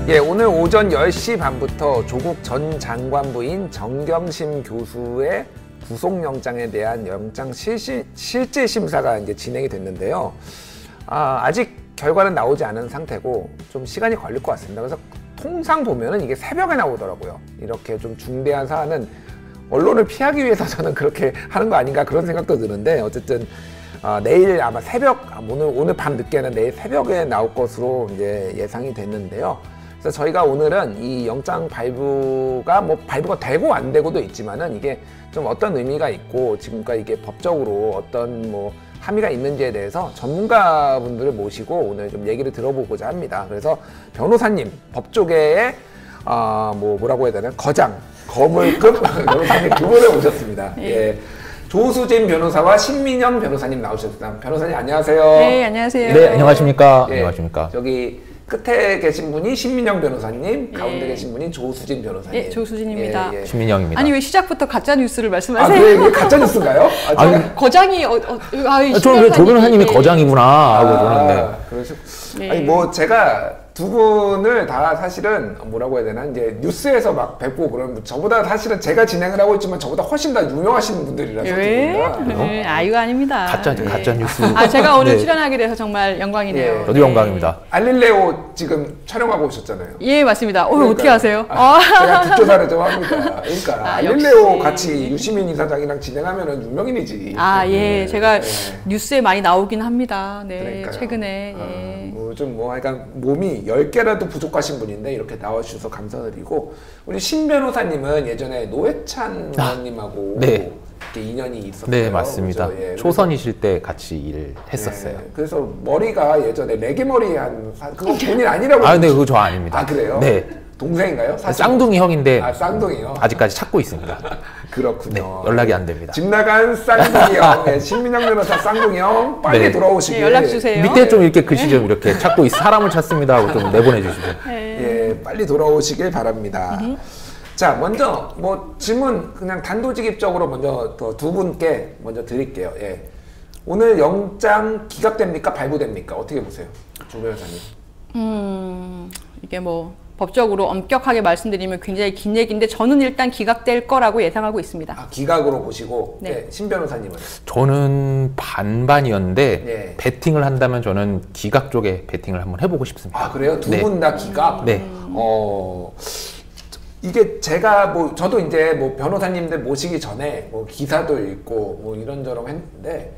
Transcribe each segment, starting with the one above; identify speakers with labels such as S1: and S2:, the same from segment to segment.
S1: 예, 오늘 오전 10시 반부터 조국 전 장관 부인 정경심 교수의 구속영장에 대한 영장 실질 심사가 이제 진행이 됐는데요. 아직 결과는 나오지 않은 상태고 좀 시간이 걸릴 것 같습니다. 그래서 통상 보면은 이게 새벽에 나오더라고요. 이렇게 좀 중대한 사안은 언론을 피하기 위해서 저는 그렇게 하는 거 아닌가 그런 생각도 드는데, 어쨌든 내일 아마 새벽, 오늘 밤 늦게는 내일 새벽에 나올 것으로 이제 예상이 됐는데요. 그래서 저희가 오늘은 이 영장 발부가 발부가 되고 안 되고도 있지만은 이게 좀 어떤 의미가 있고 지금까지 이게 법적으로 어떤 함의가 있는지에 대해서 전문가분들을 모시고 오늘 좀 얘기를 들어보고자 합니다. 그래서 변호사님, 법조계의 뭐라고 해야 되나, 거물급 변호사님 두 분을 모셨습니다. 예. 조수진 변호사와 신민영 변호사님 나오셨습니다. 변호사님 안녕하세요.
S2: 네, 안녕하세요.
S3: 네, 안녕하십니까.
S1: 예,
S3: 안녕하십니까.
S1: 저기 끝에 계신 분이 신민영 변호사님, 가운데 계신 분이 조수진 변호사님.
S2: 네, 조수진입니다.
S3: 신민영입니다.
S2: 아니 왜 시작부터 가짜 뉴스를 말씀하세요?
S1: 그래, 이게 가짜 뉴스인가요?
S2: 거장이
S3: 저는 왜 조 변호사님이 거장이구나 하고 그러는데.
S1: 그러시.
S2: 네.
S1: 아니 제가 두 분을 다 사실은 뭐라고 해야 되나, 이제 뉴스에서 막 뵙고 그러면 저보다 사실은 제가 진행을 하고 있지만 저보다 훨씬 더 유명하시는 분들이라서.
S2: 네, 이거 아닙니다.
S3: 가짜 뉴스.
S2: 제가 오늘 출연하게 돼서 정말 영광이네요.
S3: 저도 영광입니다.
S1: 알릴레오 지금 촬영하고 오셨잖아요.
S2: 예, 맞습니다. 어떻게 아세요?
S1: 제가 뒷조사를 좀 합니다. 그러니까 알릴레오
S2: 역시.
S1: 같이 유시민 이사장이랑 진행하면은 유명인이지.
S2: 예, 제가 뉴스에 많이 나오긴 합니다. 네,
S1: 그러니까요.
S2: 최근에.
S1: 약간 몸이 10개라도 부족하신 분인데 이렇게 나와주셔서 감사드리고, 우리 신 변호사님은 예전에 노회찬 의원님하고
S3: 네.
S1: 이렇게 인연이 있었어요.
S3: 네, 맞습니다.
S1: 그렇죠? 예,
S3: 초선이실 때 같이 일을 했었어요.
S1: 그래서 머리가 예전에 레게머리 그거 본인 아니라고.
S3: 네, 그거 저 아닙니다.
S1: 그래요?
S3: 네.
S1: 동생인가요?
S3: 쌍둥이 형인데.
S1: 쌍둥이요?
S3: 아직까지 찾고 있습니다.
S1: 그렇군요.
S3: 네, 연락이 안 됩니다.
S1: 집 나간 쌍둥이 형, 네, 신민영 변호사 쌍둥이 형, 빨리 돌아오시길.
S2: 연락 주세요.
S3: 밑에 좀 이렇게 글씨 좀 이렇게 사람을 찾습니다 하고 좀 내보내 주시죠.
S1: 예, 빨리 돌아오시길 바랍니다. 자, 먼저 질문 그냥 단도직입적으로 먼저 두 분께 먼저 드릴게요. 예. 오늘 영장 기각됩니까? 발부됩니까? 어떻게 보세요? 조 변호사님.
S2: 이게 법적으로 엄격하게 말씀드리면 굉장히 긴 얘기인데 저는 일단 기각될 거라고 예상하고 있습니다.
S1: 기각으로 보시고.
S2: 네.
S1: 네, 신 변호사님은?
S3: 저는 반반이었는데
S1: 네.
S3: 베팅을 한다면 저는 기각 쪽에 베팅을 한번 해보고 싶습니다.
S1: 그래요? 두 분 다 기각?
S3: 네.
S1: 이게 제가 저도 이제 변호사님들 모시기 전에 기사도 읽고 이런저런 했는데,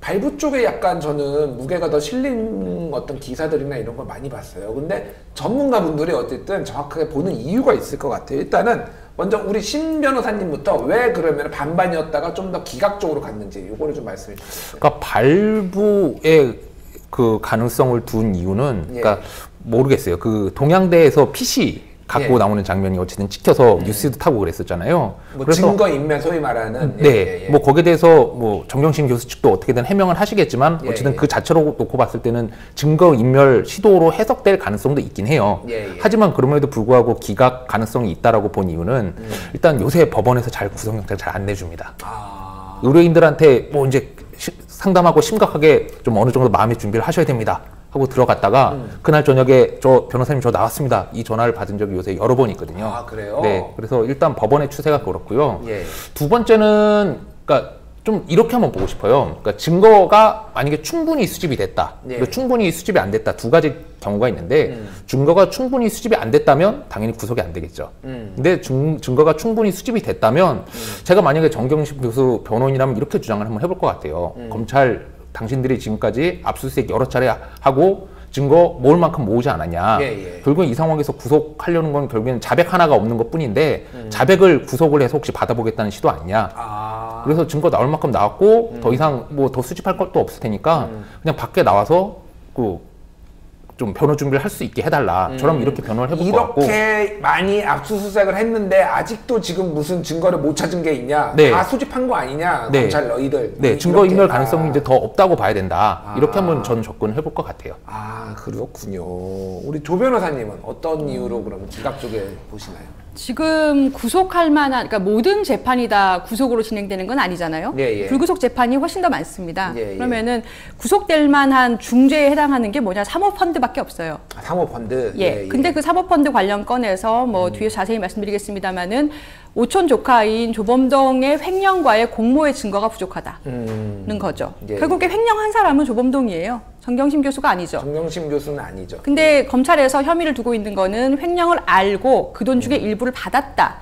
S1: 발부 쪽에 약간 저는 무게가 더 실린 어떤 기사들이나 이런 걸 많이 봤어요. 근데 전문가분들이 어쨌든 정확하게 보는 이유가 있을 것 같아요. 일단은 먼저 우리 신 변호사님부터 왜 그러면 반반이었다가 좀 더 기각 쪽으로 갔는지 요거를 좀 말씀해 주세요.
S3: 그러니까 발부의 그 가능성을 둔 이유는 그러니까 모르겠어요. 그 동양대에서 PC 갖고 나오는 장면이 어쨌든 찍혀서 뉴스도 타고 그랬었잖아요.
S1: 그래서 증거 인멸 소위 말하는.
S3: 거기에 대해서 정경심 교수 측도 어떻게든 해명을 하시겠지만 어쨌든 그 자체로 놓고 봤을 때는 증거 인멸 시도로 해석될 가능성도 있긴 해요. 하지만 그럼에도 불구하고 기각 가능성이 있다라고 본 이유는 일단 요새 법원에서 잘 구속영장 잘 안 내줍니다. 의뢰인들한테 이제 상담하고 심각하게 좀 어느 정도 마음의 준비를 하셔야 됩니다 하고 들어갔다가 그날 저녁에 저 변호사님 저 나왔습니다 이 전화를 받은 적이 요새 여러 번 있거든요.
S1: 그래요?
S3: 네, 그래서 일단 법원의 추세가 그렇고요. 두 번째는 그러니까 좀 이렇게 한번 보고 싶어요. 그러니까 증거가 만약에 충분히 수집이 됐다, 그리고 충분히 수집이 안 됐다, 두 가지 경우가 있는데 증거가 충분히 수집이 안 됐다면 당연히 구속이 안 되겠죠. 근데 증거가 충분히 수집이 됐다면 제가 만약에 정경심 교수 변호인이라면 이렇게 주장을 한번 해볼 것 같아요. 검찰 당신들이 지금까지 압수수색 여러 차례 하고 증거 모을 만큼 모으지 않았냐. 결국은 이 상황에서 구속하려는 건 결국엔 자백 하나가 없는 것 뿐인데 자백을 구속을 해서 혹시 받아보겠다는 시도 아니냐. 그래서 증거 나올 만큼 나왔고 더 이상 더 수집할 것도 없을 테니까 그냥 밖에 나와서 좀 변호 준비를 할 수 있게 해달라. 저럼 이렇게 변호를 해볼 것 같고.
S1: 이렇게 많이 압수수색을 했는데 아직도 지금 무슨 증거를 못 찾은 게 있냐? 다 수집한 거 아니냐? 검찰 너희들.
S3: 네, 증거인멸 가능성이 이제 더 없다고 봐야 된다. 이렇게 한번 저는 접근을 해볼 것 같아요.
S1: 그렇군요. 우리 조 변호사님은 어떤 이유로 그럼 기각 쪽에 보시나요?
S2: 지금 구속할 만한, 그러니까 모든 재판이 다 구속으로 진행되는 건 아니잖아요.
S1: 예, 예.
S2: 불구속 재판이 훨씬 더 많습니다.
S1: 예, 예.
S2: 그러면은 구속될 만한 중죄에 해당하는 게 뭐냐, 사모펀드밖에 없어요.
S1: 사모펀드.
S2: 예. 근데 그 사모펀드 관련 건에서 뭐 뒤에 자세히 말씀드리겠습니다만은 오촌 조카인 조범동의 횡령과의 공모의 증거가 부족하다는 거죠.
S1: 예.
S2: 결국에 횡령한 사람은 조범동이에요. 정경심 교수가 아니죠.
S1: 정경심 교수는 아니죠.
S2: 근데 검찰에서 혐의를 두고 있는 거는 횡령을 알고 그 돈 중에 일부를 받았다.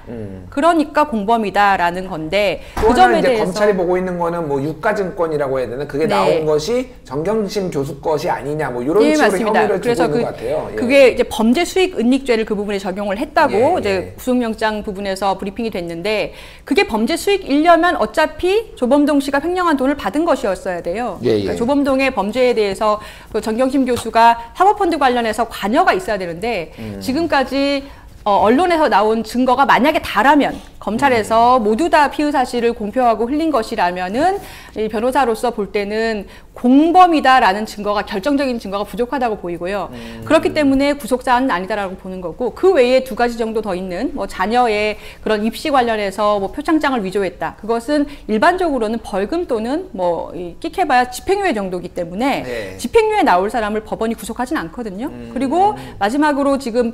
S2: 그러니까 공범이다라는 건데 그 점에
S1: 이제
S2: 대해서
S1: 검찰이 보고 있는 거는 뭐 유가증권이라고 해야 되나? 그게
S2: 네.
S1: 나온 것이 정경심 교수 것이 아니냐 뭐 이런
S2: 예,
S1: 식으로
S2: 맞습니다.
S1: 혐의를 두고
S2: 그래서
S1: 있는 것 같아요. 예.
S2: 그게 이제 범죄 수익 은닉죄를 그 부분에 적용을 했다고
S1: 예,
S2: 이제
S1: 예.
S2: 구속영장 부분에서 브리핑이 됐는데 그게 범죄 수익이려면 어차피 조범동 씨가 횡령한 돈을 받은 것이었어야 돼요.
S1: 예, 예.
S2: 그러니까 조범동의 범죄에 대해서 그 정경심 교수가 사모펀드 관련해서 관여가 있어야 되는데 지금까지 언론에서 나온 증거가 만약에 다라면 검찰에서 모두 다 피의 사실을 공표하고 흘린 것이라면은 이 변호사로서 볼 때는 공범이다라는 증거가 결정적인 증거가 부족하다고 보이고요. 그렇기 때문에 구속 사안은 아니다라고 보는 거고 그 외에 두 가지 정도 더 있는 뭐 자녀의 그런 입시 관련해서 뭐 표창장을 위조했다. 그것은 일반적으로는 벌금 또는 뭐 끽해봐야 집행유예 정도이기 때문에
S1: 네.
S2: 집행유예 나올 사람을 법원이 구속하진 않거든요. 그리고 마지막으로 지금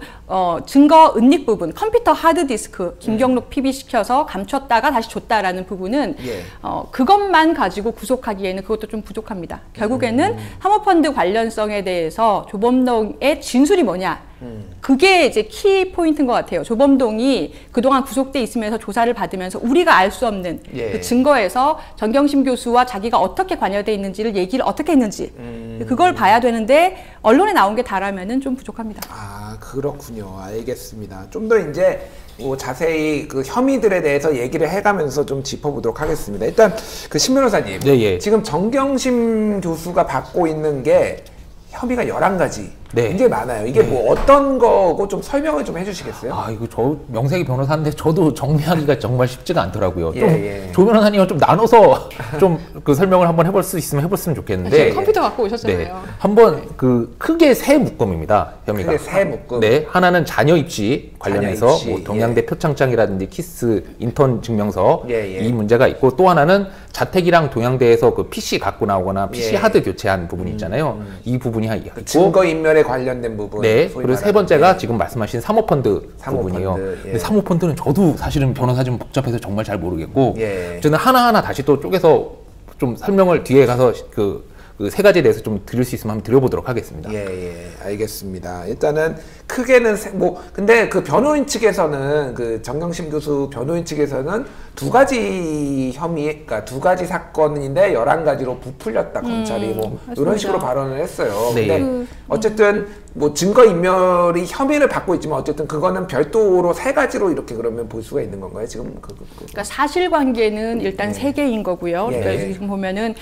S2: 증거 은닉 부분 컴퓨터 하드디스크 김경록 PB 시켜서 감췄다가 다시 줬다라는 부분은
S1: 예.
S2: 그것만 가지고 구속하기에는 그것도 좀 부족합니다. 결국에는 사모펀드 관련성에 대해서 조범동의 진술이 뭐냐 그게 이제 키 포인트인 것 같아요. 조범동이 그동안 구속돼 있으면서 조사를 받으면서 우리가 알 수 없는
S1: 예.
S2: 그 증거에서 정경심 교수와 자기가 어떻게 관여돼 있는지를 얘기를 어떻게 했는지 그걸 봐야 되는데 언론에 나온 게 다라면은 좀 부족합니다.
S1: 아 그렇군요. 알겠습니다. 좀 더 이제 뭐 자세히 그 혐의들에 대해서 얘기를 해가면서 좀 짚어보도록 하겠습니다. 일단 그 신 변호사님,
S3: 네, 예.
S1: 지금 정경심 교수가 받고 있는 게 혐의가 11가지.
S3: 네.
S1: 굉장히 많아요. 이게 뭐 어떤 거고 좀 설명을 좀 해주시겠어요?
S3: 아, 이거 저 명색이 변호사인데 저도 정리하기가 정말 쉽지가 않더라고요.
S1: 예,
S3: 좀
S1: 예.
S3: 조 변호사님과 좀 나눠서 좀 그 설명을 한번 해볼 수 있으면 해봤으면 좋겠는데.
S2: 컴퓨터 갖고 오셨잖아요.
S3: 네. 한번 그 크게 세 묶음입니다. 혐의가.
S1: 크게 세 묶음.
S3: 네. 하나는 자녀 입시 관련해서
S1: 자녀 입시,
S3: 뭐 동양대 표창장이라든지 키스 인턴 증명서
S1: 예, 예.
S3: 이 문제가 있고 또 하나는 자택이랑 동양대에서 그 PC 갖고 나오거나 PC
S1: 예.
S3: 하드 교체한 부분이 있잖아요. 이 부분이 있고
S1: 증거 인멸에 관련된 부분.
S3: 네.
S1: 소위
S3: 그리고 세
S1: 말하는,
S3: 번째가
S1: 예.
S3: 지금 말씀하신 사모펀드
S1: 사모펀드,
S3: 부분이요.
S1: 예.
S3: 근데 사모펀드는 저도 사실은 변호사 좀 복잡해서 정말 잘 모르겠고
S1: 예.
S3: 저는 하나하나 다시 또 쪼개서 좀 설명을 뒤에 가서 그 세 가지에 대해서 좀 드릴 수 있으면 한번 드려보도록 하겠습니다.
S1: 예, 예, 알겠습니다. 일단은 크게는 뭐 근데 그 변호인 측에서는 그 정경심 교수 변호인 측에서는 두 가지 혐의, 그러니까 두 가지 사건인데 11가지로 부풀렸다 검찰이 뭐 이런
S2: 맞습니다.
S1: 식으로 발언을 했어요.
S3: 네.
S1: 근데 어쨌든 뭐 증거 인멸이 혐의를 받고 있지만 어쨌든 그거는 별도로 3가지로 이렇게 그러면 볼 수가 있는 건가요? 지금
S2: 그러니까 사실관계는 일단 세 개인 거고요.
S1: 예.
S2: 그러니까 지금 보면은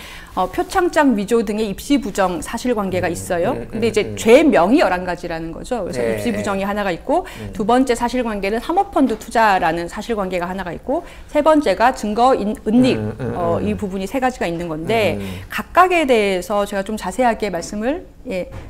S2: 표창장 위조 등의 입시 부정 사실관계가 있어요. 근데 이제 죄명이 11가지라는 거죠. 그래서
S1: 네.
S2: 입시 부정이 하나가 있고 두 번째 사실관계는 사모펀드 투자라는 사실관계가 하나가 있고 세 번째가 증거 은닉 이 부분이 3가지가 있는 건데 각각에 대해서 제가 좀 자세하게 말씀을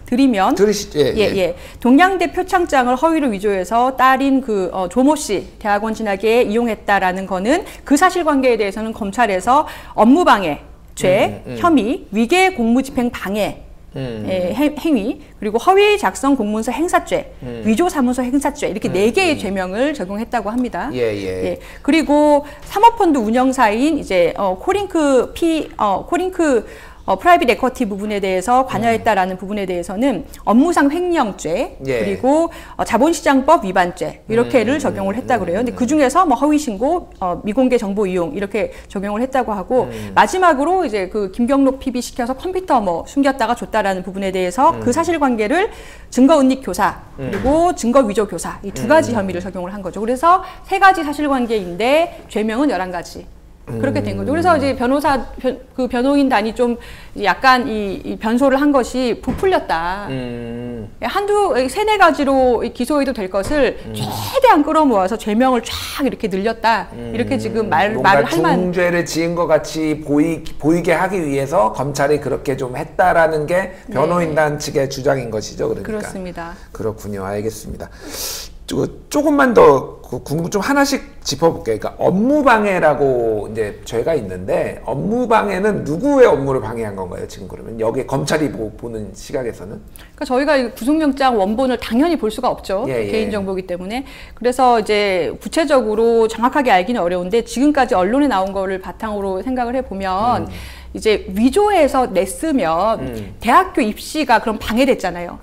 S2: 드리면
S1: 들으시죠?
S2: 예. 동양대 표창장을 허위로 위조해서 딸인 그 조모 씨 대학원 진학에 이용했다라는 거는 그 사실관계에 대해서는 검찰에서 업무방해 죄, 혐의, 위계 공무집행 방해 행위, 그리고 허위 작성 공문서 행사죄, 위조 사무소 행사죄 이렇게 4개의 죄명을 적용했다고 합니다.
S1: 예.
S2: 그리고 사모펀드 운영사인 이제 코링크 프라이빗 에쿼티 부분에 대해서 관여했다라는 부분에 대해서는 업무상 횡령죄
S1: 예.
S2: 그리고 자본시장법 위반죄 이렇게를 적용을 했다고 그래요. 근데 그 중에서 뭐 허위신고, 미공개 정보 이용 이렇게 적용을 했다고 하고 마지막으로 이제 그 김경록 PB 시켜서 컴퓨터 뭐 숨겼다가 줬다라는 부분에 대해서 그 사실관계를 증거 은닉 교사 그리고 증거 위조 교사 이 2가지 혐의를 적용을 한 거죠. 그래서 3가지 사실관계인데 죄명은 11가지. 그렇게 된 거죠. 그래서 이제 그 변호인단이 좀 약간 이 변소를 한 것이 부풀렸다. 세네 가지로 기소해도 될 것을 최대한 끌어모아서 죄명을 쫙 이렇게 늘렸다. 이렇게 지금 말을 할 만.
S1: 중죄를 지은 것 같이 보이게 하기 위해서 검찰이 그렇게 좀 했다라는 게 변호인단 측의 주장인 것이죠. 그러니까.
S2: 그렇습니다.
S1: 그렇군요. 알겠습니다. 조금만 더 궁금 좀 하나씩 짚어볼게요. 그러니까 업무방해라고 이제 죄가 있는데 업무방해는 누구의 업무를 방해한 건가요? 지금 그러면 여기 검찰이 보는 시각에서는?
S2: 그러니까 저희가 구속영장 원본을 당연히 볼 수가 없죠. 개인정보이기 때문에. 그래서 이제 구체적으로 정확하게 알기는 어려운데 지금까지 언론에 나온 거를 바탕으로 생각을 해보면 이제 위조해서 냈으면 대학교 입시가 그럼 방해됐잖아요.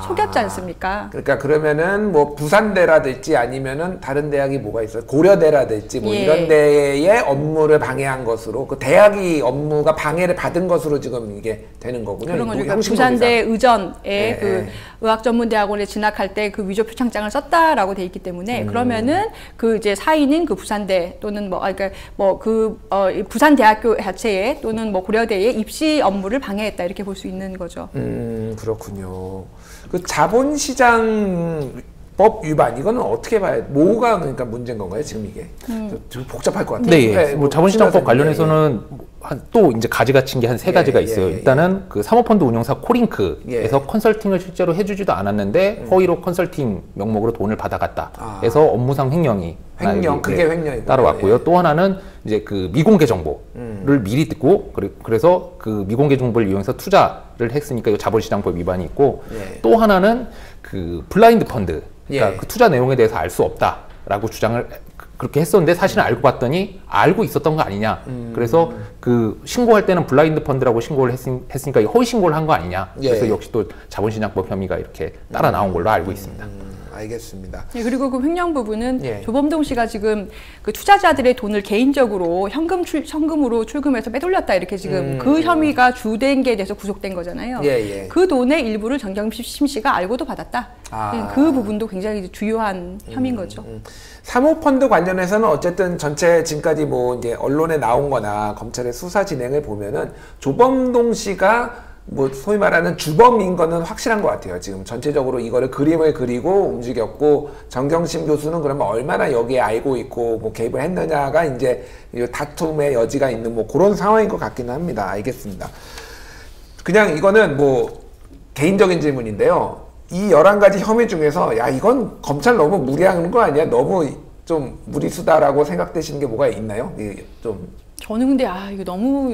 S2: 속였지 않습니까?
S1: 그러니까 그러면은 뭐 부산대라든지 아니면은 다른 대학이 뭐가 있어요? 고려대라든지 뭐 이런 데의 업무를 방해한 것으로 그 대학이 업무가 방해를 받은 것으로 지금 이게 되는 거군요.
S2: 그런 거죠. 그러니까 부산대 의전에 그 의학전문대학원에 진학할 때 그 위조 표창장을 썼다라고 돼 있기 때문에 그러면은 그 이제 사인인 그 부산대 또는 뭐 그러니까 뭐 그 부산대학교 자체에 또는 뭐 고려대의 입시 업무를 방해했다 이렇게 볼 수 있는 거죠.
S1: 그렇군요. 그 자본시장법 위반 이거는 어떻게 봐야 뭐가 그러니까 문제인 건가요? 지금 이게 좀 복잡할 것 같아요.
S3: 네, 뭐 자본시장법 관련해서는 또 이제 가지가 친 게 한 3가지가 있어요. 일단은 그 사모펀드 운용사 코링크에서 컨설팅을 실제로 해주지도 않았는데 허위로 컨설팅 명목으로 돈을 받아갔다. 해서 업무상 횡령이
S1: 그게 횡령이
S3: 따라왔고요. 또 하나는 이제 그 미공개 정보를 미리 듣고 그래서 그 미공개 정보를 이용해서 투자를 했으니까 이거 자본시장법 위반이 있고 또 하나는 그 블라인드 펀드, 그러니까 그 투자 내용에 대해서 알 수 없다라고 주장을 그렇게 했었는데 사실은 알고 봤더니 알고 있었던 거 아니냐. 그래서 그 신고할 때는 블라인드 펀드라고 신고를 했으니까 허위 신고를 한 거 아니냐. 그래서 역시 또 자본시장법 혐의가 이렇게 따라 나온 걸로 알고 있습니다.
S1: 알겠습니다.
S2: 네, 그리고 그 횡령 부분은 조범동 씨가 지금 그 투자자들의 돈을 개인적으로 현금으로 출금해서 빼돌렸다 이렇게 지금 그 혐의가 주된 게 돼서 구속된 거잖아요. 그 돈의 일부를 정경심 씨가 알고도 받았다. 그 부분도 굉장히 주요한 혐의인 거죠.
S1: 사모펀드 관련해서는 어쨌든 전체 지금까지 뭐 이제 언론에 나온 거나 검찰의 수사 진행을 보면은 조범동 씨가 뭐 소위 말하는 주범인 거는 확실한 것 같아요. 지금 전체적으로 이거를 그림을 그리고 움직였고 정경심 교수는 그러면 얼마나 여기에 알고 있고 뭐 개입을 했느냐가 이제 다툼의 여지가 있는 뭐 그런 상황인 것 같기는 합니다. 알겠습니다. 그냥 이거는 뭐 개인적인 질문인데요. 이 11가지 혐의 중에서 야 이건 검찰 너무 무리하는 거 아니야? 너무 좀 무리수다라고 생각되시는 게 뭐가 있나요? 좀
S2: 저는 근데 이거 너무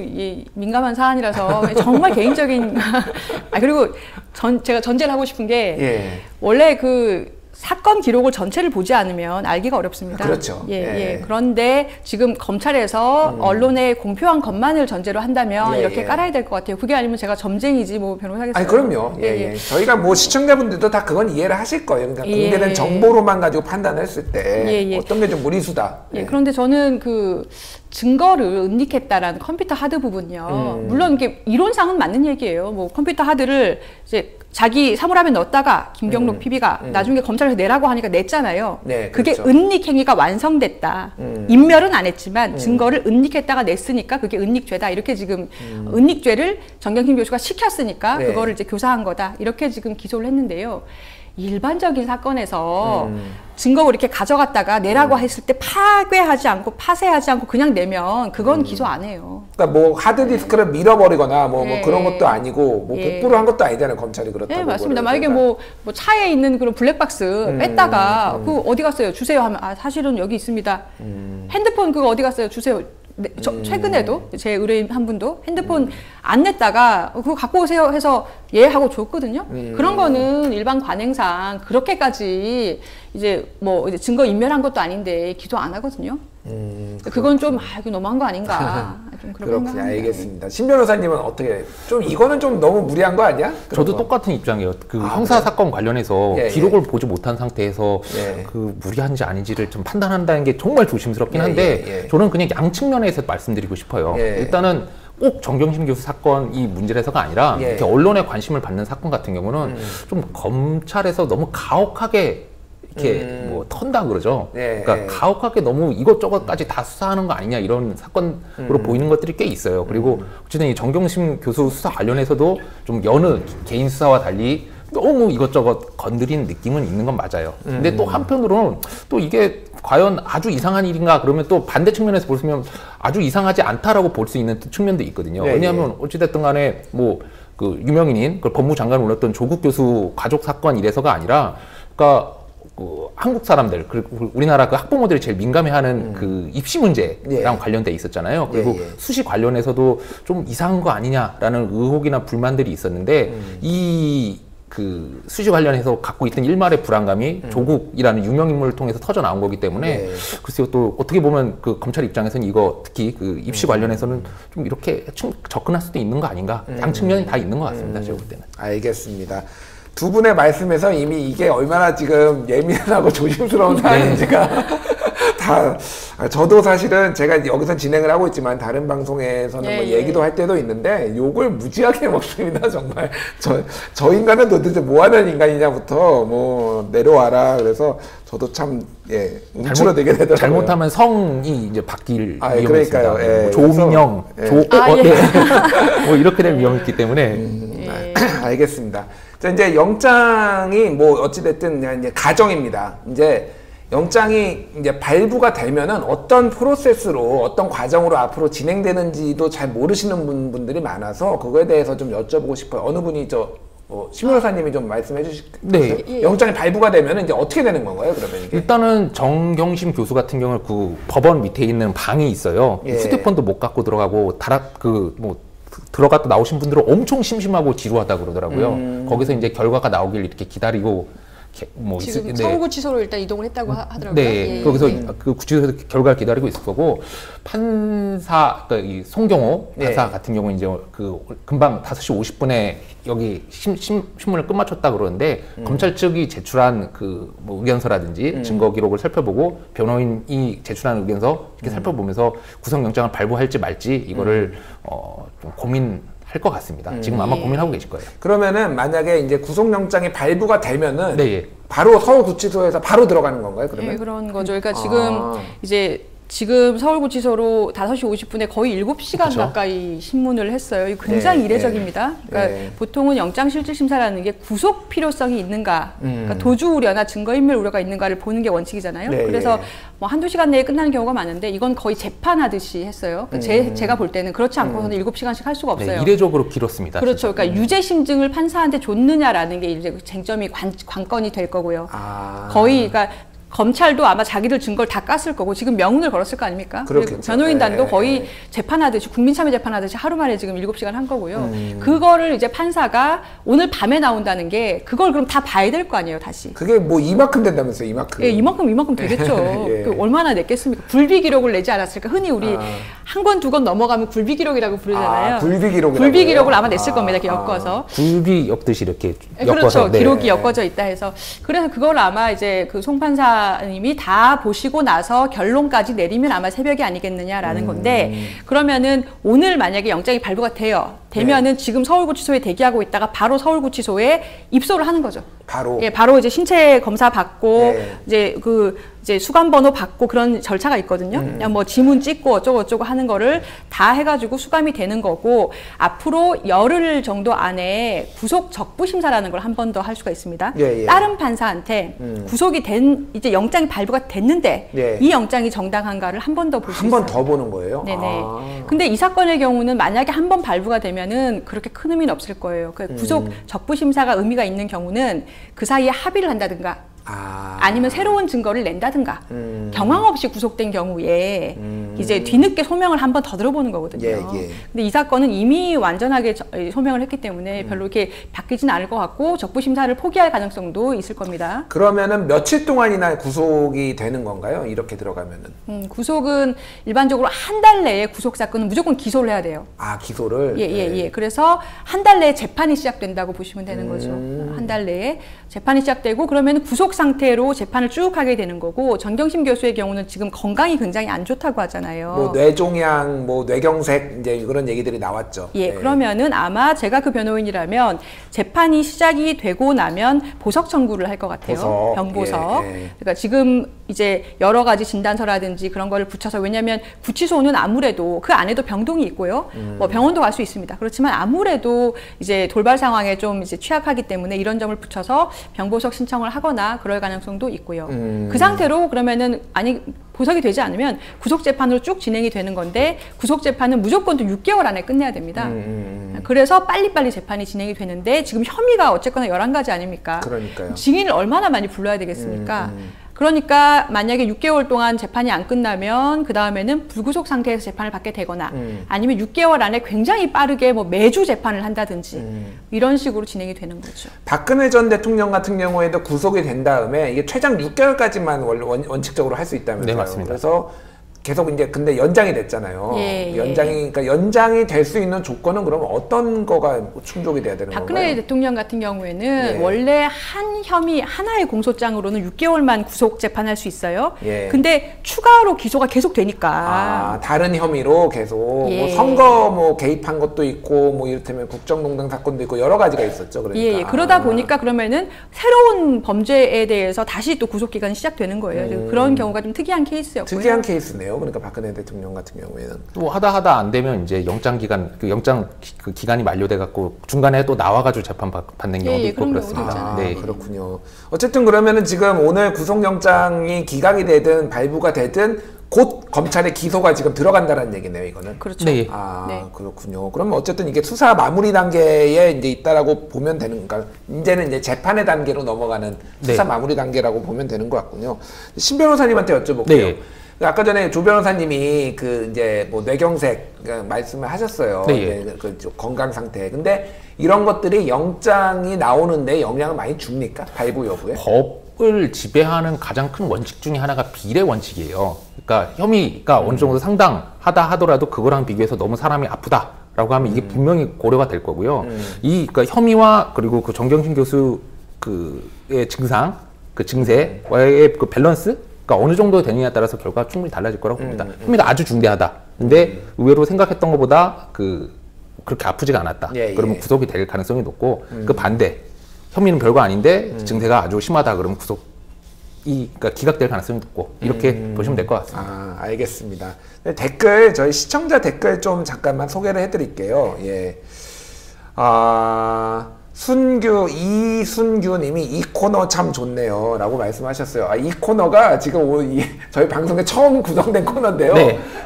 S2: 민감한 사안이라서 정말 개인적인 그리고 제가 전제를 하고 싶은 게 원래 그 사건 기록을 전체를 보지 않으면 알기가 어렵습니다.
S1: 그렇죠.
S2: 그런데 지금 검찰에서 언론에 공표한 것만을 전제로 한다면 이렇게 깔아야 될 것 같아요. 그게 아니면 제가 점쟁이지 뭐 변호사겠어요.
S1: 아니 그럼요. 저희가 뭐 시청자분들도 다 그건 이해를 하실 거예요. 그러니까 공개된 정보로만 가지고 판단했을 때 어떤 게 좀 무리수다.
S2: 그런데 저는 그 증거를 은닉했다라는 컴퓨터 하드 부분요. 물론 이게 이론상은 맞는 얘기예요. 뭐 컴퓨터 하드를 이제 자기 사물함에 넣었다가 김경록 PB가 나중에 검찰에서 내라고 하니까 냈잖아요. 그게
S1: 그렇죠.
S2: 은닉 행위가 완성됐다. 인멸은 안 했지만 증거를 은닉했다가 냈으니까 그게 은닉죄다. 이렇게 지금 은닉죄를 정경심 교수가 시켰으니까 그거를 이제 교사한 거다. 이렇게 지금 기소를 했는데요. 일반적인 사건에서 증거를 이렇게 가져갔다가 내라고 했을 때 파괴하지 않고 파쇄하지 않고 그냥 내면 그건 기소 안 해요.
S1: 그러니까 뭐 하드디스크를 밀어버리거나 뭐 그런 것도 아니고 뭐 복구를 한 것도 아니잖아요. 검찰이 그렇다고.
S2: 네, 맞습니다. 만약에 뭐 차에 있는 그런 블랙박스 뺐다가 그거 어디 갔어요? 주세요 하면 사실은 여기 있습니다. 핸드폰 그거 어디 갔어요? 주세요. 최근에도 제 의뢰인 한 분도 핸드폰 안 냈다가 그거 갖고 오세요 해서 하고 줬거든요. 그런 거는 일반 관행상 그렇게까지 이제 뭐 이제 증거 인멸한 것도 아닌데 기소 안 하거든요. 그건 좀 이거 너무한 거 아닌가 좀
S1: 그렇군요. 알겠습니다. 신 변호사님은 어떻게 좀 이거는 좀 너무 무리한 거 아니야?
S3: 저도 똑같은 입장이에요. 그 형사 사건 관련해서 기록을 보지 못한 상태에서 그 무리한지 아닌지를 좀 판단한다는 게 정말 조심스럽긴 한데 저는 그냥 양측면에서 말씀드리고 싶어요. 일단은 꼭 정경심 교수 사건이 문제라서가 아니라 이렇게 언론에 관심을 받는 사건 같은 경우는 좀 검찰에서 너무 가혹하게 이렇게 뭐 턴다 그러죠. 그러니까 가혹하게 너무 이것저것까지 다 수사하는 거 아니냐 이런 사건으로 보이는 것들이 꽤 있어요. 그리고 어쨌든 이 정경심 교수 수사 관련해서도 좀 여느 개인 수사와 달리 너무 이것저것 건드린 느낌은 있는 건 맞아요. 근데 또 한편으로는 또 이게 과연 아주 이상한 일인가 그러면 또 반대 측면에서 보시면 아주 이상하지 않다라고 볼 수 있는 측면도 있거든요. 왜냐하면 어찌됐든 간에 뭐 그 유명인인 그 법무장관을 올렸던 조국 교수 가족 사건 이래서가 아니라 그러니까 한국 사람들 그리고 우리나라 그 학부모들이 제일 민감해하는 그 입시 문제랑 관련돼 있었잖아요. 그리고 수시 관련해서도 좀 이상한 거 아니냐라는 의혹이나 불만들이 있었는데 이 그 수시 관련해서 갖고 있던 일말의 불안감이 조국이라는 유명 인물을 통해서 터져 나온 거기 때문에 글쎄요, 또 어떻게 보면 그 검찰 입장에서는 이거 특히 그 입시 관련해서는 좀 이렇게 좀 접근할 수도 있는 거 아닌가, 양 측면이 다 있는 것 같습니다. 제가 볼 때는.
S1: 알겠습니다. 두 분의 말씀에서 이미 이게 얼마나 지금 예민하고 조심스러운 사안인지가 다, 저도 사실은 제가 여기서 진행을 하고 있지만 다른 방송에서는 뭐 얘기도 할 때도 있는데 욕을 무지하게 먹습니다. 정말 저 인간은 도대체 뭐 하는 인간이냐부터 뭐 내려와라. 그래서 저도 참 움츠러들게 되더라고요.
S3: 잘못하면 성이 이제 바뀔 위험이
S1: 그러니까요.
S3: 있습니다. 뭐 조민영, 뭐 이렇게 될 위험이 있기 때문에.
S1: 알겠습니다. 자, 이제 영장이 뭐 어찌됐든 이제 가정입니다. 이제 영장이 이제 발부가 되면은 어떤 프로세스로 어떤 과정으로 앞으로 진행되는지도 잘 모르시는 분들이 많아서 그거에 대해서 좀 여쭤보고 싶어요. 어느 분이 심 변호사님이 좀 말씀해 주실까요?
S3: 네.
S1: 영장이 발부가 되면은 이제 어떻게 되는 건가요? 그러면 이게?
S3: 일단은 정경심 교수 같은 경우는 그 법원 밑에 있는 방이 있어요. 휴대폰도 못 갖고 들어가고 들어갔다 나오신 분들은 엄청 심심하고 지루하다 그러더라고요. 거기서 이제 결과가 나오길 이렇게 기다리고
S2: 지금 서울구치소로 일단 이동을 했다고 하더라고요.
S3: 네, 거기서 그 구치소에서 결과를 기다리고 있을 거고 판사, 그러니까 이 송경호 판사 같은 경우는 이제 그 금방 5시 50분에 여기 신문을 끝마쳤다 그러는데 검찰 측이 제출한 그 뭐 의견서라든지 증거 기록을 살펴보고 변호인이 제출한 의견서 이렇게 살펴보면서 구속영장을 발부할지 말지 이거를 좀 고민할 것 같습니다. 지금 아마 고민하고 계실 거예요.
S1: 그러면은 만약에 이제 구속영장이 발부가 되면은 바로 서울구치소에서 바로 들어가는 건가요? 그러면?
S2: 네, 그런 거죠. 그러니까 지금 서울구치소로 5시 50분에 거의 7시간 가까이 신문을 했어요. 이거 굉장히 이례적입니다. 그러니까 보통은 영장실질심사라는 게 구속 필요성이 있는가, 그러니까 도주 우려나 증거인멸 우려가 있는가를 보는 게 원칙이잖아요. 그래서 뭐 한두 시간 내에 끝나는 경우가 많은데 이건 거의 재판하듯이 했어요. 그러니까 제가 볼 때는 그렇지 않고서는 7시간씩 할 수가 없어요.
S3: 이례적으로 길었습니다.
S2: 그렇죠. 그러니까 유죄심증을 판사한테 줬느냐라는 게 이제 쟁점이 관건이 될 거고요. 거의 그러니까 검찰도 아마 자기들 증거를 다 깠을 거고 지금 명운을 걸었을 거 아닙니까? 그리고 변호인단도 거의 재판하듯이 국민참여 재판하듯이 하루 만에 지금 7시간 한 거고요. 그거를 이제 판사가 오늘 밤에 나온다는 게 그걸 그럼 다 봐야 될 거 아니에요, 다시.
S1: 그게 뭐 이만큼 된다면서요, 이만큼.
S2: 예, 이만큼 되겠죠. 그 얼마나 냈겠습니까? 굴비 기록을 내지 않았을까? 흔히 우리 한 권, 두 권 넘어가면 굴비 기록이라고 부르잖아요.
S1: 굴비
S2: 기록을 아마 냈을 겁니다, 이렇게 엮어서.
S3: 굴비 엮듯이 이렇게
S2: 엮어서. 그렇죠. 기록이
S1: 네.
S2: 엮어져 있다 해서. 그래서 그걸 아마 이제 그 송 판사님이 다 보시고 나서 결론까지 내리면 아마 새벽이 아니겠느냐라는 건데, 그러면은 오늘 만약에 영장이 발부가 되면은 지금 서울구치소에 대기하고 있다가 바로 서울구치소에 입소를 하는 거죠.
S1: 바로?
S2: 예, 바로 이제 신체 검사 받고, 이제 수감번호 받고 그런 절차가 있거든요. 그냥 뭐 지문 찍고 어쩌고 하는 거를 다 해가지고 수감이 되는 거고, 앞으로 열흘 정도 안에 구속 적부심사라는 걸 한 번 더 할 수가 있습니다. 다른 판사한테 구속이 이제 영장이 발부가 됐는데 이 영장이 정당한가를 한 번 더 볼 수 있어요.
S1: 한 번 더 보는 거예요?
S2: 네네. 근데 이 사건의 경우는 만약에 한 번 발부가 되면은 그렇게 큰 의미는 없을 거예요. 그 구속 적부심사가 의미가 있는 경우는 그 사이에 합의를 한다든가 아니면 새로운 증거를 낸다든가 경황 없이 구속된 경우에 이제 뒤늦게 소명을 한 번 더 들어보는 거거든요. 근데 이 사건은 이미 완전하게 소명을 했기 때문에 별로 이렇게 바뀌진 않을 것 같고 적부심사를 포기할 가능성도 있을 겁니다.
S1: 그러면은 며칠 동안이나 구속이 되는 건가요? 이렇게 들어가면은?
S2: 구속은 일반적으로 한 달 내에 구속 사건은 무조건 기소를 해야 돼요.
S1: 기소를?
S2: 예. 그래서 한 달 내에 재판이 시작된다고 보시면 되는 거죠. 한 달 내에 재판이 시작되고 그러면 구속 상태로 재판을 쭉 하게 되는 거고, 정경심 교수의 경우는 지금 건강이 굉장히 안 좋다고 하잖아요.
S1: 뭐 뇌종양, 뭐 뇌경색 이제 그런 얘기들이 나왔죠.
S2: 그러면은 아마 제가 그 변호인이라면 재판이 시작이 되고 나면 보석 청구를 할 것 같아요. 병보석. 그러니까 지금 이제 여러 가지 진단서라든지 그런 거를 붙여서, 왜냐하면 구치소는 아무래도 그 안에도 병동이 있고요. 뭐 병원도 갈 수 있습니다. 그렇지만 아무래도 이제 돌발 상황에 좀 이제 취약하기 때문에 이런 점을 붙여서 병보석 신청을 하거나 그럴 가능성도 있고요. 그 상태로 그러면은 보석이 되지 않으면 구속 재판으로 쭉 진행이 되는 건데 구속 재판은 무조건 또 6개월 안에 끝내야 됩니다. 그래서 빨리빨리 재판이 진행이 되는데 지금 혐의가 어쨌거나 11가지 아닙니까?
S1: 그러니까요.
S2: 증인을 얼마나 많이 불러야 되겠습니까? 그러니까 만약에 6개월 동안 재판이 안 끝나면 그 다음에는 불구속 상태에서 재판을 받게 되거나 아니면 6개월 안에 굉장히 빠르게 뭐 매주 재판을 한다든지 이런 식으로 진행이 되는 거죠.
S1: 박근혜 전 대통령 같은 경우에도 구속이 된 다음에 이게 최장 6개월까지만 원칙적으로 할 수 있다면서요.
S3: 네, 맞습니다.
S1: 그래서 계속 이제 근데 연장이 됐잖아요. 그러니까 연장이 될 수 있는 조건은 그럼 어떤 거가 충족이 돼야 되는 건가요?
S2: 박근혜 대통령 같은 경우에는 원래 한 혐의 하나의 공소장으로는 6개월만 구속 재판할 수 있어요. 근데 추가로 기소가 계속 되니까.
S1: 다른 혐의로 계속 뭐 선거 뭐 개입한 것도 있고 뭐 이를테면 국정농단 사건도 있고 여러 가지가 있었죠. 그러니까.
S2: 그러다 보니까 그러면은 새로운 범죄에 대해서 다시 또 구속 기간이 시작되는 거예요. 그런 경우가 좀 특이한 케이스였고요.
S1: 특이한 케이스네요. 그러니까 박근혜 대통령 같은 경우에는
S3: 또 하다 안 되면 이제 영장 기간이 만료돼 갖고 중간에 또 나와가지고 재판 받는 경우도 있고 그렇습니다.
S1: 네, 그렇군요. 어쨌든 그러면은 지금 오늘 구속영장이 기각이 되든 발부가 되든 곧 검찰의 기소가 지금 들어간다는 얘기네요, 이거는.
S2: 그렇죠.
S3: 네.
S1: 그렇군요. 그러면 어쨌든 이게 수사 마무리 단계에 이제 있다라고 보면 되는 건가? 이제는 이제 재판의 단계로 넘어가는 수사 마무리 단계라고 보면 되는 것 같군요. 신 변호사님한테 여쭤볼게요. 아까 전에 조 변호사님이 그 이제 뭐 뇌경색 말씀을 하셨어요. 그 건강 상태. 근데 이런 것들이 영장이 나오는데 영향을 많이 줍니까? 발부 여부에?
S3: 법을 지배하는 가장 큰 원칙 중에 하나가 비례 원칙이에요. 그러니까 혐의가 어느 정도 상당하다 하더라도 그거랑 비교해서 너무 사람이 아프다라고 하면 이게 분명히 고려가 될 거고요. 그러니까 혐의와 그리고 그 정경심 교수 그의 증상, 그 증세와의 그 밸런스 그러니까 어느 정도 되느냐에 따라서 결과가 충분히 달라질 거라고 봅니다. 혐의가 아주 중대하다. 근데 의외로 생각했던 것보다 그렇게 아프지가 않았다. 그러면 구속이 될 가능성이 높고 그 반대. 혐의는 별거 아닌데 증세가 아주 심하다. 그러면 그러니까 기각될 가능성이 높고 이렇게 보시면 될 것 같습니다.
S1: 알겠습니다. 저희 시청자 댓글 좀 잠깐만 소개를 해드릴게요. 이순규님이 이 코너 참 좋네요 라고 말씀하셨어요. 이 코너가 지금 저희 방송에 처음 구성된 코너인데요.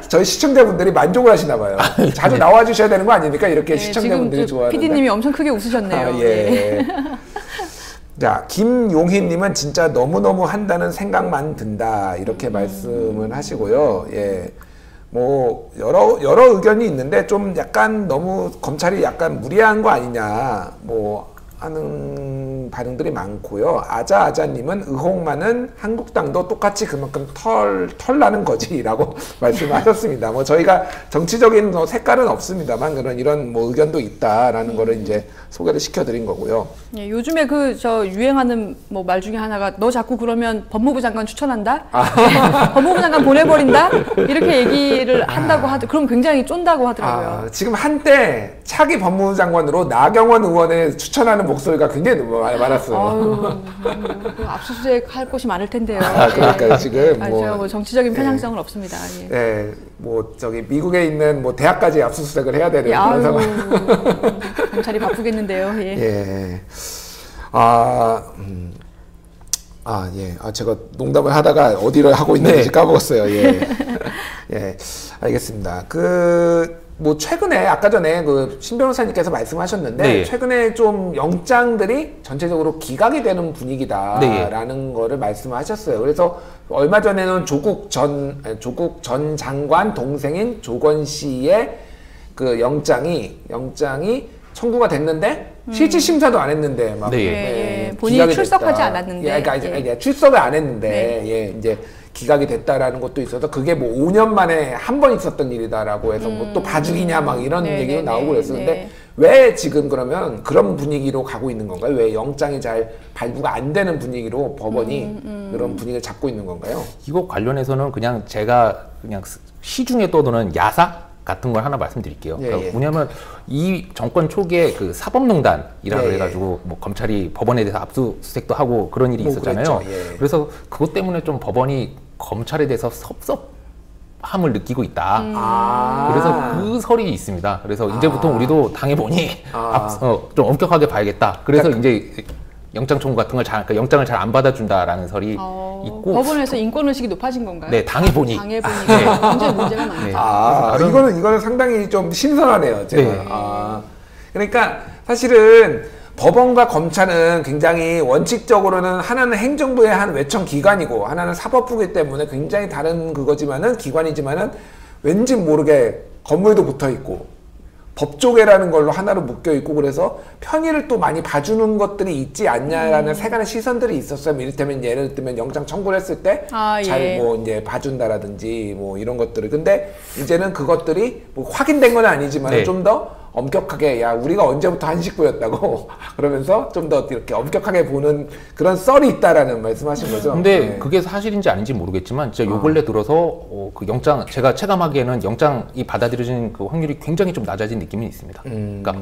S1: 저희 시청자분들이 만족을 하시나 봐요. 자주 나와 주셔야 되는 거 아닙니까? 이렇게 시청자분들이 좋아하는데.
S2: PD님이 엄청 크게 웃으셨네요.
S1: 자, 김용희님은 진짜 너무너무 한다는 생각만 든다 이렇게 말씀을 하시고요. 뭐 여러 의견이 있는데 좀 약간 너무 검찰이 약간 무리한 거 아니냐 뭐 하는 반응들이 많고요. 아자님은 의혹 많은 한국당도 똑같이 그만큼 털나는 거지라고 말씀하셨습니다. 뭐 저희가 정치적인 색깔은 없습니다만 이런 뭐 의견도 있다라는 거를 이제 소개를 시켜드린 거고요.
S2: 요즘에 유행하는 뭐 말 중에 하나가 너 자꾸 그러면 법무부 장관 추천한다? 법무부 장관 보내버린다? 이렇게 얘기를 한다고 그럼 굉장히 쫀다고 하더라고요.
S1: 지금 한때 차기 법무부 장관으로 나경원 의원을 추천하는 목소리가 굉장히 많았어요.
S2: 압수수색 할 곳이 많을 텐데요.
S1: 그러니까 지금
S2: 뭐 정치적인 편향성은 없습니다.
S1: 뭐 미국에 있는 뭐 대학까지 압수수색을 해야 되는 그런 상황.
S2: 검찰이 바쁘겠는데요.
S1: 제가 농담을 하다가 어디를 하고 있는지 까먹었어요. 알겠습니다. 뭐 최근에 아까 전에 신 변호사님께서 말씀하셨는데 최근에 좀 영장들이 전체적으로 기각이 되는 분위기다라는 거를 말씀하셨어요. 그래서 얼마 전에는 조국 전 장관 동생인 조건 씨의 그 영장이 청구가 됐는데 실질 심사도 안 했는데
S2: 본인이 출석하지 않았는데
S1: 출석을 안 했는데 이제 기각이 됐다라는 것도 있어서 그게 뭐 5년 만에 한 번 있었던 일이다라고 해서 뭐 또 봐주기냐 이런 얘기가 나오고 그랬었는데 왜 지금 그러면 그런 분위기로 가고 있는 건가요? 왜 영장이 잘 발부가 안 되는 분위기로 법원이 그런 분위기를 잡고 있는 건가요?
S3: 이거 관련해서는 제가 시중에 떠도는 야사 같은 걸 하나 말씀드릴게요. 뭐냐면 이 정권 초기에 그 사법농단이라고 해가지고 뭐 검찰이 법원에 대해서 압수수색도 하고 그런 일이 있었잖아요. 그래서 그것 때문에 좀 법원이 검찰에 대해서 섭섭함을 느끼고 있다. 그래서 그 설이 있습니다. 그래서 이제부터 우리도 당해보니 좀 엄격하게 봐야겠다. 그래서 이제 영장 청구 같은 걸 그러니까 영장을 잘 안 받아준다라는 설이 있고
S2: 법원에서 인권 의식이 높아진 건가요?
S3: 네, 당해보니
S2: 굉장히 문제가 많아요.
S1: 네. 이거는 상당히 좀 신선하네요. 제가.
S3: 네.
S1: 그러니까 사실은 법원과 검찰은 굉장히 원칙적으로는 하나는 행정부의 한 외청 기관이고 하나는 사법부이기 때문에 굉장히 다른 그거지만은 기관이지만은 왠지 모르게 건물도 붙어 있고 법조계라는 걸로 하나로 묶여 있고 그래서 편의를 또 많이 봐주는 것들이 있지 않냐라는 세간의 시선들이 있었어요. 이를테면 예를 들면 영장 청구를 했을 때 잘 뭐 이제 봐준다라든지 뭐 이런 것들을. 근데 이제는 그것들이 뭐 확인된 건 아니지만
S3: 네.
S1: 좀 더 엄격하게 야 우리가 언제부터 한식부였다고 그러면서 좀 더 이렇게 엄격하게 보는 그런 썰이 있다라는 말씀하신 거죠.
S3: 근데
S1: 네.
S3: 그게 사실인지 아닌지 모르겠지만 진짜 요 근래 들어서 그 영장 제가 체감하기에는 영장이 받아들여지는 그 확률이 굉장히 좀 낮아진 느낌이 있습니다. 그러니까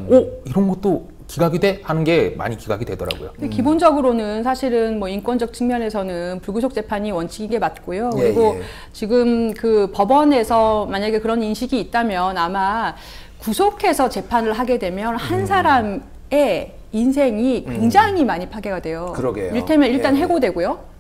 S3: 이런 것도 기각이 돼? 하는 게 많이 기각이 되더라고요.
S2: 기본적으로는 사실은 뭐 인권적 측면에서는 불구속 재판이 원칙이게 맞고요. 그리고 지금 그 법원에서 만약에 그런 인식이 있다면 아마 구속해서 재판을 하게 되면 한 사람의 인생이 굉장히 많이 파괴가 돼요.
S1: 그러게요.
S2: 이를테면 일단 해고되고요.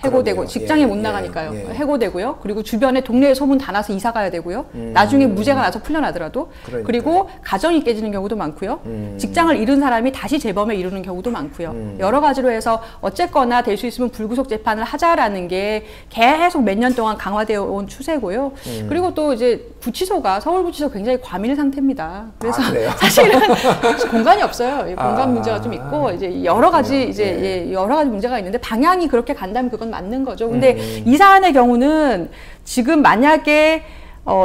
S2: 해고되고 직장에 못 나가니까요. 해고되고요. 그리고 주변에 동네에 소문 다 나서 이사 가야 되고요. 나중에 무죄가 나서 풀려나더라도 그리고 가정이 깨지는 경우도 많고요. 직장을 잃은 사람이 다시 재범에 이르는 경우도 많고요. 여러 가지로 해서 어쨌거나 될 수 있으면 불구속 재판을 하자라는 게 계속 몇 년 동안 강화되어 온 추세고요. 그리고 또 이제 구치소가 서울구치소 굉장히 과밀 상태입니다. 그래서 사실은 공간이 없어요. 공간 문제가 좀 있고 이제 여러 가지 여러 가지 문제가 있는데 방향이 그렇게 간다면 그건 맞는 거죠. 근데 이 사안의 경우는 지금 만약에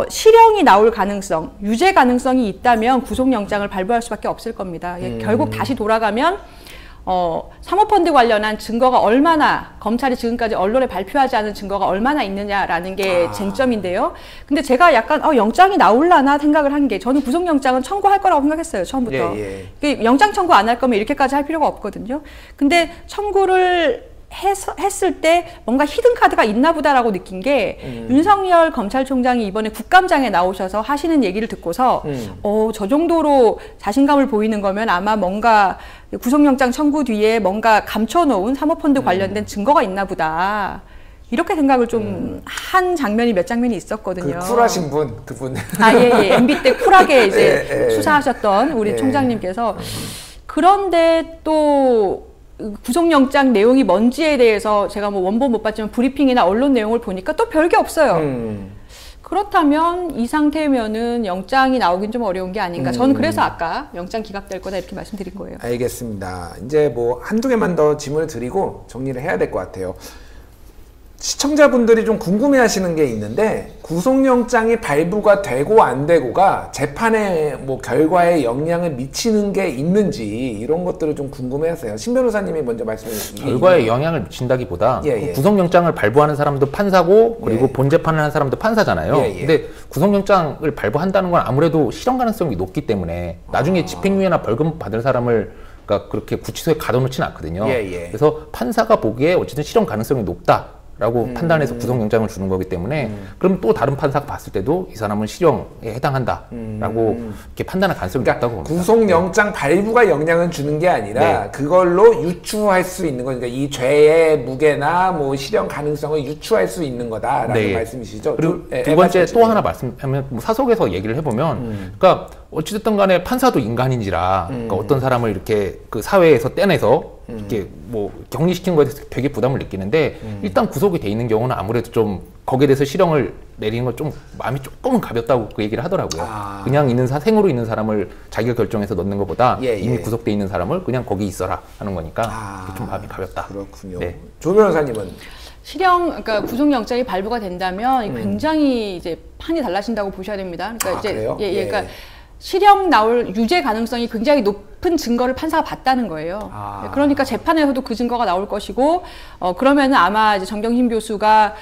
S2: 실형이 나올 가능성, 유죄 가능성이 있다면 구속영장을 발부할 수밖에 없을 겁니다. 결국 다시 돌아가면 사모펀드 관련한 증거가 얼마나 검찰이 지금까지 언론에 발표하지 않은 증거가 얼마나 있느냐라는 게 쟁점인데요. 근데 제가 약간 영장이 나올라나 생각을 한 게 저는 구속영장은 청구할 거라고 생각했어요. 처음부터. 영장 청구 안 할 거면 이렇게까지 할 필요가 없거든요. 근데 청구를 했을 때 뭔가 히든카드가 있나 보다라고 느낀 게 윤석열 검찰총장이 이번에 국감장에 나오셔서 하시는 얘기를 듣고서 저 정도로 자신감을 보이는 거면 아마 뭔가 구속영장 청구 뒤에 뭔가 감춰놓은 사모펀드 관련된 증거가 있나 보다. 이렇게 생각을 좀 한 장면이 몇 장면이 있었거든요.
S1: 그 쿨하신 분, 그분.
S2: MB 때 쿨하게 이제 수사하셨던 우리 총장님께서. 그런데 또 구속영장 내용이 뭔지에 대해서 제가 뭐 원본 못 봤지만 브리핑이나 언론 내용을 보니까 또 별게 없어요. 그렇다면 이 상태면은 영장이 나오긴 좀 어려운 게 아닌가. 저는 그래서 아까 영장 기각될 거다 이렇게 말씀드린 거예요.
S1: 알겠습니다. 이제 뭐 한두 개만 더 질문을 드리고 정리를 해야 될 것 같아요. 시청자분들이 좀 궁금해하시는 게 있는데 구속영장이 발부가 되고 안 되고가 재판의 뭐 결과에 영향을 미치는 게 있는지 이런 것들을 좀 궁금해하세요. 신 변호사님이 먼저 말씀해 주시죠.
S3: 결과에 영향을 미친다기보다 구속영장을 발부하는 사람도 판사고 그리고 본재판을 하는 사람도 판사잖아요. 근데 구속영장을 발부한다는 건 아무래도 실형 가능성이 높기 때문에 나중에 집행유예나 벌금 받을 사람을 그러니까 그렇게 구치소에 가둬놓지는 않거든요. 그래서 판사가 보기에 어쨌든 실형 가능성이 높다. 라고 판단해서 구속영장을 주는 거기 때문에 그럼 또 다른 판사가 봤을 때도 이 사람은 실형에 해당한다 라고 이렇게 판단할 가능성이 높다고 봅니다.
S1: 구속영장 발부가 영향을 주는 게 아니라 그걸로 유추할 수 있는 거니까 이 죄의 무게나 뭐 실형 가능성을 유추할 수 있는 거다라는 말씀이시죠.
S3: 그리고 두 번째 또 하나 말씀하면 뭐 사석에서 얘기를 해보면 그러니까 어찌됐든 간에 판사도 인간인지라 그러니까 어떤 사람을 이렇게 그 사회에서 떼내서 이렇게 뭐 격리시킨 거에 대해서 되게 부담을 느끼는데 일단 구속이 돼 있는 경우는 아무래도 좀 거기에 대해서 실형을 내리는 건 좀 마음이 조금은 가볍다고 그 얘기를 하더라고요. 그냥 생으로 있는 사람을 자기가 결정해서 넣는 것보다 이미 구속돼 있는 사람을 그냥 거기 있어라 하는 거니까 좀 마음이 가볍다.
S1: 그렇군요. 조 변호사님은?
S2: 그러니까 구속영장이 발부가 된다면 굉장히 이제 판이 달라진다고 보셔야 됩니다. 그러니까
S1: 그래요?
S2: 그러니까 실형 나올 유죄 가능성이 굉장히 높은 증거를 판사가 봤다는 거예요. 그러니까 재판에서도 그 증거가 나올 것이고, 그러면은 아마 이제 정경심 교수가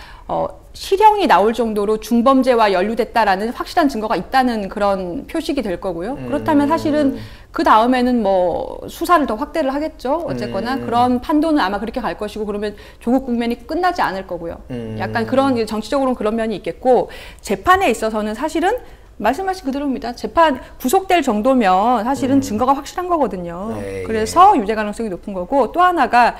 S2: 실형이 나올 정도로 중범죄와 연루됐다라는 확실한 증거가 있다는 그런 표식이 될 거고요. 그렇다면 사실은 그 다음에는 뭐 수사를 더 확대를 하겠죠. 어쨌거나 그런 판도는 아마 그렇게 갈 것이고, 그러면 조국 국면이 끝나지 않을 거고요. 약간 그런 정치적으로는 그런 면이 있겠고, 재판에 있어서는 사실은 말씀하신 그대로입니다. 재판 구속될 정도면 사실은 증거가 확실한 거거든요. 그래서 유죄 가능성이 높은 거고, 또 하나가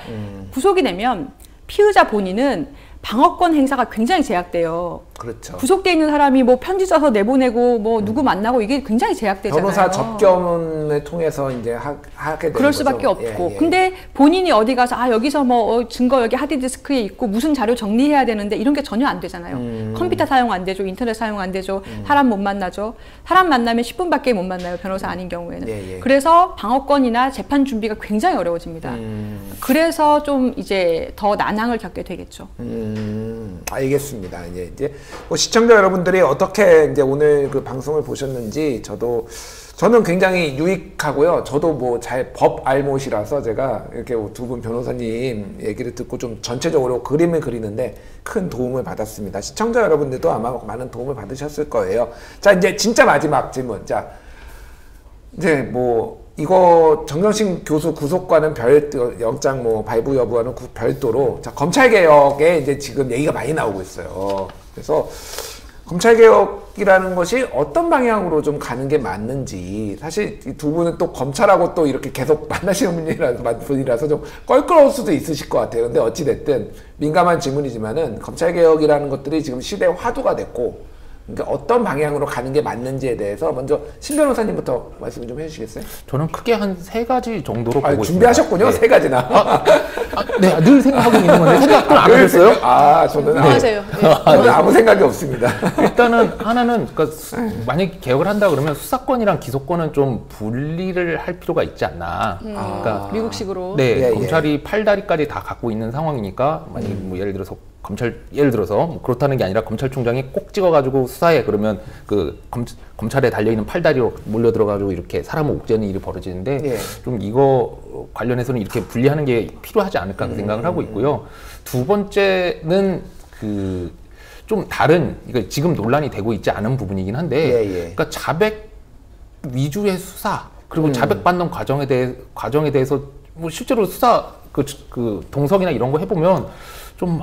S2: 구속이 되면 피의자 본인은 방어권 행사가 굉장히 제약돼요.
S1: 그렇죠.
S2: 구속돼 있는 사람이 뭐 편지 써서 내보내고 뭐 누구 만나고 이게 굉장히 제약되잖아요.
S1: 변호사 접견을 통해서 이제 하게 되는
S2: 그럴 수밖에
S1: 거죠.
S2: 없고. 근데 본인이 어디 가서 여기서 뭐 증거 여기 하드디스크에 있고 무슨 자료 정리해야 되는데 이런 게 전혀 안 되잖아요. 컴퓨터 사용 안 되죠. 인터넷 사용 안 되죠. 사람 못 만나죠. 사람 만나면 10분밖에 못 만나요. 변호사 아닌 경우에는. 그래서 방어권이나 재판 준비가 굉장히 어려워집니다. 그래서 좀 이제 더 난항을 겪게 되겠죠.
S1: 알겠습니다. 이제 뭐 시청자 여러분들이 어떻게 이제 오늘 그 방송을 보셨는지 저는 굉장히 유익하고요. 저도 뭐 잘 법 알못이라서 제가 이렇게 두 분 변호사님 얘기를 듣고 좀 전체적으로 그림을 그리는데 큰 도움을 받았습니다. 시청자 여러분들도 아마 많은 도움을 받으셨을 거예요. 자, 이제 진짜 마지막 질문. 자, 이제 뭐 이거 정경심 교수 구속과는 영장 뭐 발부 여부와는 별도로, 자, 검찰개혁에 이제 지금 얘기가 많이 나오고 있어요. 그래서 검찰개혁이라는 것이 어떤 방향으로 좀 가는 게 맞는지, 사실 이 두 분은 또 검찰하고 또 이렇게 계속 만나시는 분이라서 좀 껄끄러울 수도 있으실 것 같아요. 근데 어찌됐든 민감한 질문이지만은 검찰개혁이라는 것들이 지금 시대의 화두가 됐고, 그러니까 어떤 방향으로 가는 게 맞는지에 대해서 먼저 신 변호사님부터 말씀 좀 해주시겠어요?
S3: 저는 크게 한 3가지 정도로 보고
S1: 준비하셨군요.
S3: 있습니다.
S1: 3가지나.
S3: 네, 늘 생각하고 있는 건데 생각을 안 하셨어요?
S1: 저는
S2: 하세요.
S1: 저는 아무 생각이 없습니다.
S3: 일단은 하나는, 그러니까 만약에 개혁을 한다 그러면 수사권이랑 기소권은 좀 분리를 할 필요가 있지 않나. 그러니까
S2: 미국식으로.
S3: 네, 검찰이 팔다리까지 다 갖고 있는 상황이니까, 만약에 뭐 예를 들어서 뭐 그렇다는 게 아니라 검찰총장이 꼭 찍어가지고 수사해 그러면 그 검찰에 달려있는 팔다리로 몰려 들어가지고 이렇게 사람을 옥죄는 일이 벌어지는데, 좀 이거 관련해서는 이렇게 분리하는 게 필요하지 않을까 생각을 하고 있고요. 두 번째는 그 좀 다른, 이거 지금 논란이 되고 있지 않은 부분이긴 한데, 그러니까 자백 위주의 수사, 그리고 자백받는 과정에 대해서 뭐 실제로 수사 그 동석이나 이런 거 해보면 좀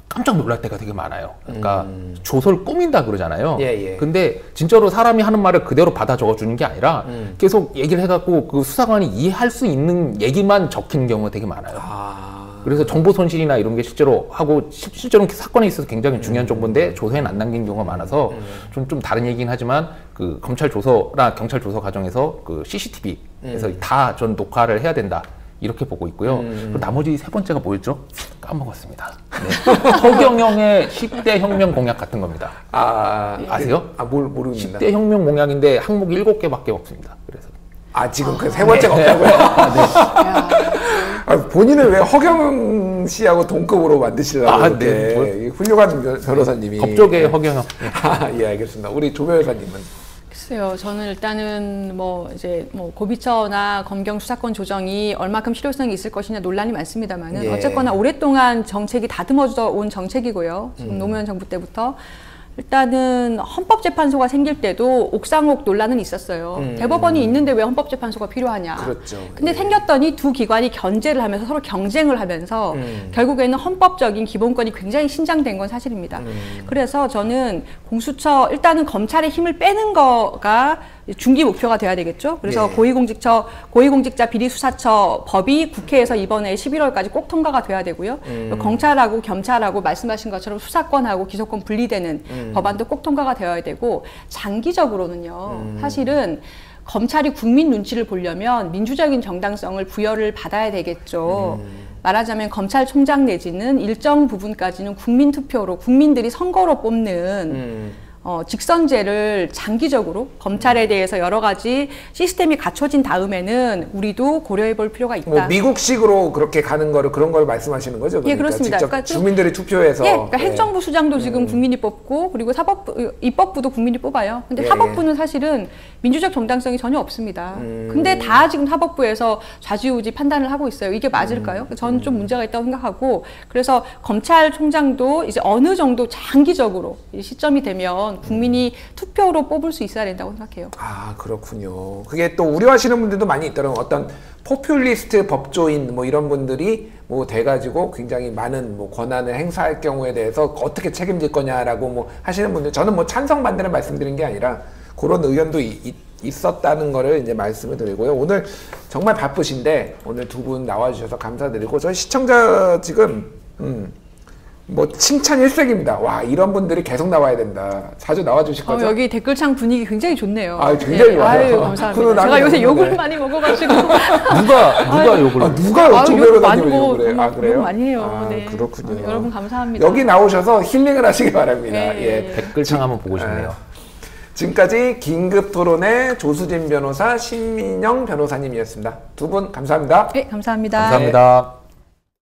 S3: 깜짝 놀랄 때가 되게 많아요. 그러니까 조서를 꾸민다 그러잖아요. 근데 진짜로 사람이 하는 말을 그대로 받아 적어주는 게 아니라 계속 얘기를 해갖고 그 수사관이 이해할 수 있는 얘기만 적히는 경우가 되게 많아요. 그래서 정보 손실이나 이런 게 실제로 하고, 실제로는 사건에 있어서 굉장히 중요한 정보인데 조서에는 안 남긴 경우가 많아서 좀 다른 얘기긴 하지만, 그 검찰 조서나 경찰 조서 과정에서 그 CCTV에서 다 전 녹화를 해야 된다, 이렇게 보고 있고요. 그리고 나머지 3번째가 뭐였죠? 까먹었습니다. 네. 허경영의 10대 혁명 공약 같은 겁니다. 아세요?
S1: 모릅니다.
S3: 10대 혁명 공약인데 항목이 7개밖에 없습니다. 그래서
S1: 지금 그 3번째가 없다고요? 본인을 왜 허경영 씨하고 동급으로 만드시려고 이렇게 훌륭한 변호사님이.
S3: 법조계의 허경영.
S1: 예, 알겠습니다. 우리 조 변호사님은?
S2: 글쎄요, 저는 일단은 고비처나 검경 수사권 조정이 얼마큼 실효성이 있을 것이냐 논란이 많습니다만은, 어쨌거나 오랫동안 정책이 다듬어져 온 정책이고요. 지금 노무현 정부 때부터. 일단은 헌법재판소가 생길 때도 옥상옥 논란은 있었어요. 대법원이 있는데 왜 헌법재판소가 필요하냐.
S1: 그렇죠.
S2: 근데 생겼더니 두 기관이 견제를 하면서 서로 경쟁을 하면서 결국에는 헌법적인 기본권이 굉장히 신장된 건 사실입니다. 그래서 저는 공수처, 일단은 검찰의 힘을 빼는 거가 중기 목표가 돼야 되겠죠. 그래서 고위공직자 비리수사처 법이 국회에서 이번에 11월까지 꼭 통과가 돼야 되고요. 검찰하고 검찰하고 말씀하신 것처럼 수사권하고 기소권 분리되는 법안도 꼭 통과가 되어야 되고, 장기적으로는요. 사실은 검찰이 국민 눈치를 보려면 민주적인 정당성을 부여를 받아야 되겠죠. 말하자면 검찰총장 내지는 일정 부분까지는 국민투표로, 국민들이 선거로 뽑는 직선제를 장기적으로 검찰에 대해서 여러 가지 시스템이 갖춰진 다음에는 우리도 고려해 볼 필요가 있다.
S1: 뭐 미국식으로 그렇게 가는 거를, 그런 걸 말씀하시는 거죠? 그러니까
S2: 예, 그렇습니다.
S1: 직접
S2: 그러니까
S1: 주민들이 투표해서.
S2: 그러니까 행정부 수장도 지금 국민이 뽑고, 그리고 입법부도 국민이 뽑아요. 근데 사법부는 사실은 민주적 정당성이 전혀 없습니다. 근데 다 지금 사법부에서 좌지우지 판단을 하고 있어요. 이게 맞을까요? 저는 좀 문제가 있다고 생각하고, 그래서 검찰총장도 이제 어느 정도 장기적으로 시점이 되면 국민이 투표로 뽑을 수 있어야 된다고 생각해요.
S1: 그렇군요. 그게 또 우려하시는 분들도 많이 있더라고요. 어떤 포퓰리스트 법조인 뭐 이런 분들이 뭐 돼가지고 굉장히 많은 뭐 권한을 행사할 경우에 대해서 어떻게 책임질 거냐라고 뭐 하시는 분들, 저는 뭐 찬성 반대를 말씀드린 게 아니라 그런 의견도 있었다는 거를 이제 말씀을 드리고요. 오늘 정말 바쁘신데 오늘 두 분 나와주셔서 감사드리고 저희 시청자 지금 뭐 칭찬 일색입니다. 와 이런 분들이 계속 나와야 된다. 자주 나와주실 거죠?
S2: 여기 댓글창 분위기 굉장히 좋네요.
S1: 아 굉장히 좋아요.
S2: 아유, 감사합니다. 제가 요새 욕을 많이 먹어가지고
S3: 누가 욕을?
S1: 누가 조별호단님을 욕을 해요?
S2: 그래요? 욕 많이 해요.
S1: 아,
S2: 네.
S1: 그렇군요.
S2: 여러분 감사합니다.
S1: 여기 나오셔서 힐링을 하시기 바랍니다.
S2: 네.
S1: 예.
S3: 댓글창 한번 보고 싶네요.
S1: 지금까지 긴급토론의 조수진 변호사, 신민영 변호사님이었습니다. 두 분 감사합니다.
S2: 네, 감사합니다.
S3: 감사합니다.